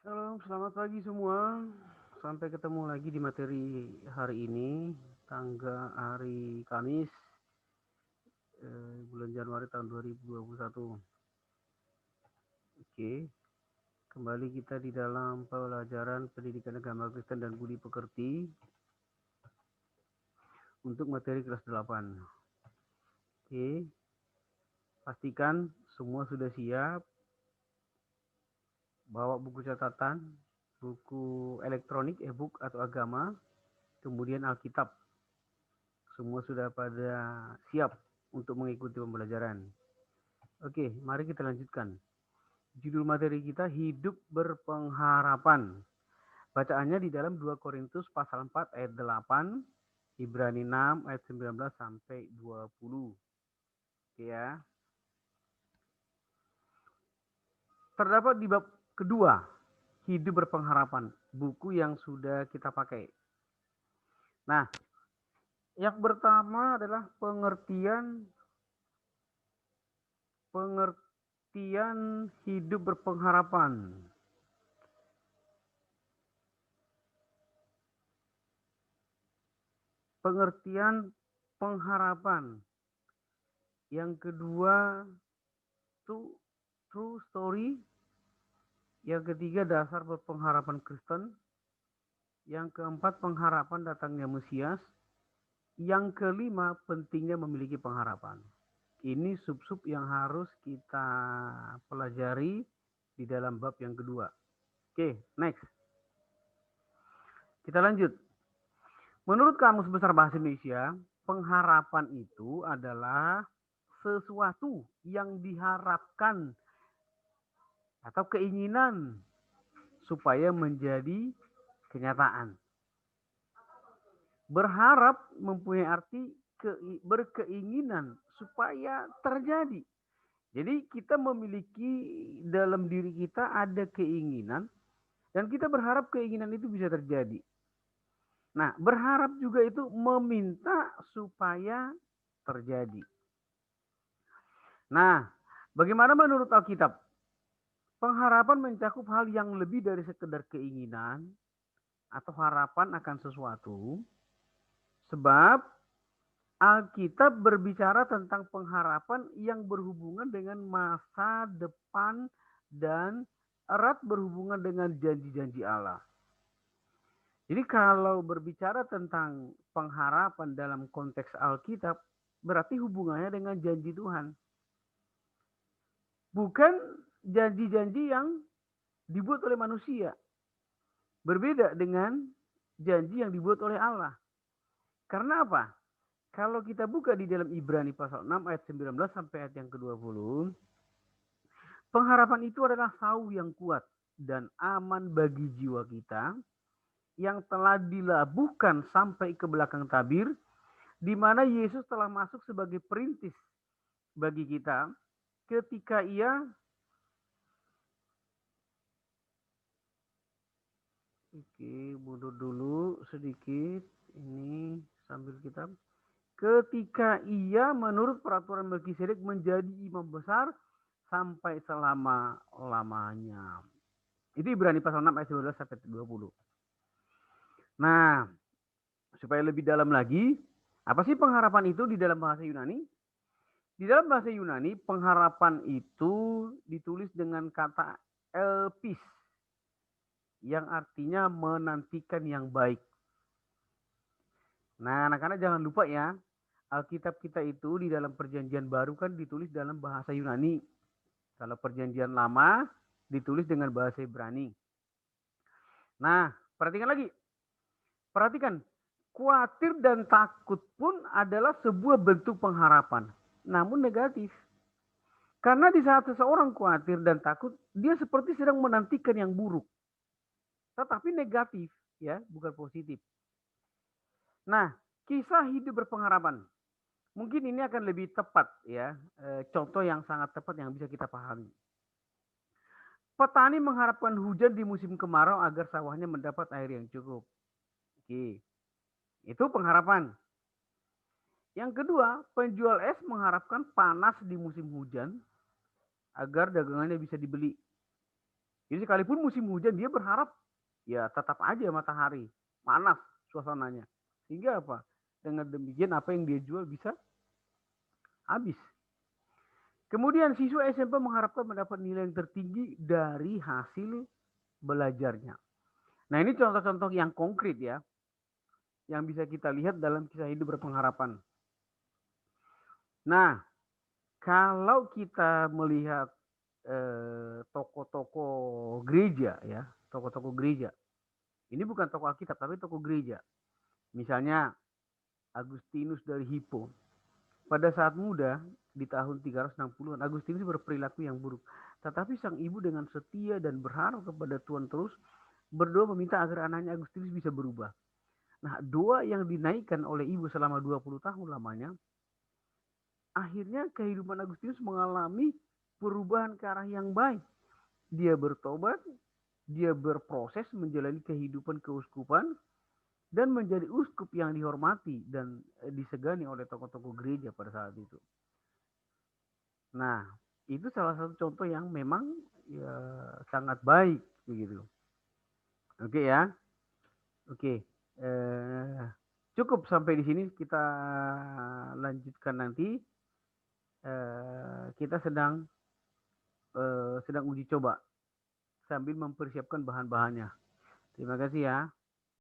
Halo, selamat pagi semua. Sampai ketemu lagi di materi hari ini, tanggal hari Kamis, bulan Januari tahun 2021. Oke, kembali kita di dalam pelajaran pendidikan agama Kristen dan budi pekerti untuk materi kelas 8. Oke, pastikan semua sudah siap, bawa buku catatan, buku elektronik, e-book atau agama, kemudian Alkitab. Semua sudah pada siap untuk mengikuti pembelajaran. Oke, mari kita lanjutkan. Judul materi kita hidup berpengharapan. Bacaannya di dalam 2 Korintus pasal 4 ayat 8, Ibrani 6 ayat 19 sampai 20. Oke ya. Terdapat di bab kedua, hidup berpengharapan, buku yang sudah kita pakai. Nah, yang pertama adalah pengertian hidup berpengharapan. Pengertian pengharapan. Yang kedua, true story. Yang ketiga, dasar berpengharapan Kristen. Yang keempat, pengharapan datangnya Mesias. Yang kelima, pentingnya memiliki pengharapan. Ini sub-sub yang harus kita pelajari di dalam bab yang kedua. Oke, next. Kita lanjut. Menurut Kamus Besar Bahasa Indonesia, pengharapan itu adalah sesuatu yang diharapkan atau keinginan supaya menjadi kenyataan. Berharap mempunyai arti berkeinginan supaya terjadi. Jadi kita memiliki dalam diri kita ada keinginan dan kita berharap keinginan itu bisa terjadi. Nah, berharap juga itu meminta supaya terjadi. Nah, bagaimana menurut Alkitab? Pengharapan mencakup hal yang lebih dari sekedar keinginan atau harapan akan sesuatu, sebab Alkitab berbicara tentang pengharapan yang berhubungan dengan masa depan dan erat berhubungan dengan janji-janji Allah. Jadi kalau berbicara tentang pengharapan dalam konteks Alkitab, berarti hubungannya dengan janji Tuhan. Bukan janji-janji yang dibuat oleh manusia. Berbeda dengan janji yang dibuat oleh Allah. Karena apa? Kalau kita buka di dalam Ibrani pasal 6 ayat 19 sampai ayat yang ke-20, pengharapan itu adalah sauh yang kuat dan aman bagi jiwa kita yang telah dilabuhkan sampai ke belakang tabir, di mana Yesus telah masuk sebagai perintis bagi kita ketika ia mundur dulu sedikit ini sambil kita ketika ia menurut peraturan Melkisedek menjadi imam besar sampai selama-lamanya. Itu Ibrani pasal 6 ayat 19 sampai 20. Nah, supaya lebih dalam lagi, apa sih pengharapan itu di dalam bahasa Yunani? Di dalam bahasa Yunani, pengharapan itu ditulis dengan kata elpis, yang artinya menantikan yang baik. Nah, anak-anak jangan lupa ya, Alkitab kita itu di dalam perjanjian baru kan ditulis dalam bahasa Yunani. Kalau perjanjian lama ditulis dengan bahasa Ibrani. Nah, perhatikan lagi. Perhatikan, khawatir dan takut pun adalah sebuah bentuk pengharapan, namun negatif. Karena di saat seseorang khawatir dan takut, dia seperti sedang menantikan yang buruk. Tetapi negatif, ya, bukan positif. Nah, kisah hidup berpengharapan. Mungkin ini akan lebih tepat ya, contoh yang sangat tepat yang bisa kita pahami. Petani mengharapkan hujan di musim kemarau agar sawahnya mendapat air yang cukup. Oke, itu pengharapan. Yang kedua, penjual es mengharapkan panas di musim hujan agar dagangannya bisa dibeli. Jadi sekalipun musim hujan dia berharap ya tetap aja matahari, panas suasananya. Sehingga apa? Dengan demikian apa yang dia jual bisa habis. Kemudian siswa SMP mengharapkan mendapat nilai yang tertinggi dari hasil belajarnya. Nah, ini contoh-contoh yang konkret ya, yang bisa kita lihat dalam kisah hidup berpengharapan. Nah, kalau kita melihat tokoh-tokoh gereja ya, tokoh-tokoh gereja. Ini bukan tokoh Alkitab tapi tokoh gereja. Misalnya Agustinus dari Hippo. Pada saat muda di tahun 360-an Agustinus berperilaku yang buruk. Tetapi sang ibu dengan setia dan berharap kepada Tuhan terus berdoa meminta agar anaknya Agustinus bisa berubah. Nah, doa yang dinaikkan oleh ibu selama 20 tahun lamanya, akhirnya kehidupan Agustinus mengalami perubahan ke arah yang baik. Dia bertobat, dia berproses menjalani kehidupan keuskupan, dan menjadi uskup yang dihormati dan disegani oleh tokoh-tokoh gereja pada saat itu. Nah, itu salah satu contoh yang memang ya, sangat baik begitu. Oke ya, oke. Cukup sampai di sini, kita lanjutkan nanti. Kita sedang uji coba sambil mempersiapkan bahan-bahannya. Terima kasih ya.